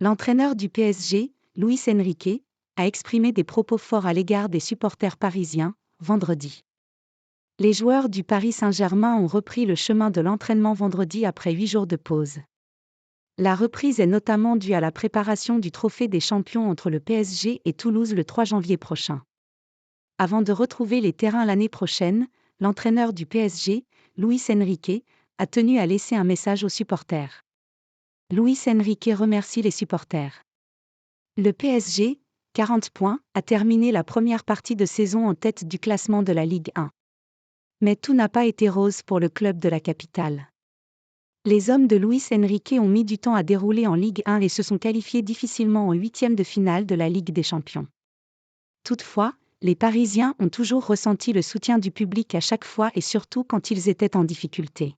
L'entraîneur du PSG, Luis Enrique, a exprimé des propos forts à l'égard des supporters parisiens, vendredi. Les joueurs du Paris Saint-Germain ont repris le chemin de l'entraînement vendredi après 8 jours de pause. La reprise est notamment due à la préparation du Trophée des Champions entre le PSG et Toulouse le 3 janvier prochain. Avant de retrouver les terrains l'année prochaine, l'entraîneur du PSG, Luis Enrique, a tenu à laisser un message aux supporters. Luis Enrique remercie les supporters. Le PSG, 40 points, a terminé la première partie de saison en tête du classement de la Ligue 1. Mais tout n'a pas été rose pour le club de la capitale. Les hommes de Luis Enrique ont mis du temps à dérouler en Ligue 1 et se sont qualifiés difficilement en huitième de finale de la Ligue des Champions. Toutefois, les Parisiens ont toujours ressenti le soutien du public à chaque fois et surtout quand ils étaient en difficulté.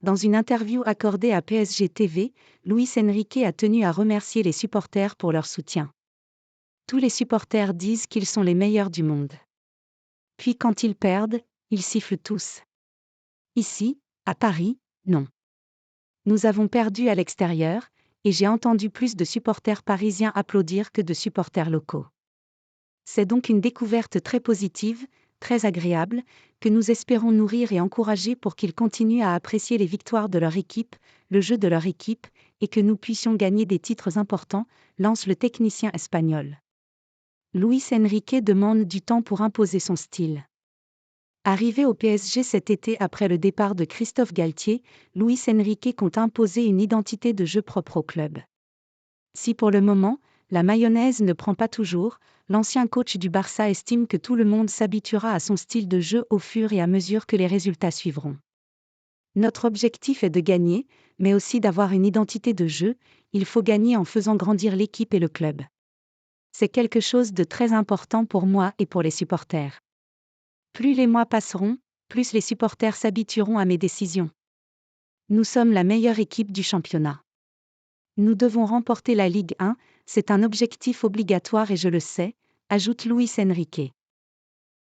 Dans une interview accordée à PSG TV, Luis Enrique a tenu à remercier les supporters pour leur soutien. Tous les supporters disent qu'ils sont les meilleurs du monde. Puis quand ils perdent, ils sifflent tous. Ici, à Paris, non. Nous avons perdu à l'extérieur, et j'ai entendu plus de supporters parisiens applaudir que de supporters locaux. C'est donc une découverte très positive, très agréable, que nous espérons nourrir et encourager pour qu'ils continuent à apprécier les victoires de leur équipe, le jeu de leur équipe, et que nous puissions gagner des titres importants, lance le technicien espagnol. Luis Enrique demande du temps pour imposer son style. Arrivé au PSG cet été après le départ de Christophe Galtier, Luis Enrique compte imposer une identité de jeu propre au club. Si pour le moment, la mayonnaise ne prend pas toujours, l'ancien coach du Barça estime que tout le monde s'habituera à son style de jeu au fur et à mesure que les résultats suivront. Notre objectif est de gagner, mais aussi d'avoir une identité de jeu, il faut gagner en faisant grandir l'équipe et le club. C'est quelque chose de très important pour moi et pour les supporters. Plus les mois passeront, plus les supporters s'habitueront à mes décisions. Nous sommes la meilleure équipe du championnat. Nous devons remporter la Ligue 1, c'est un objectif obligatoire et je le sais, ajoute Luis Enrique.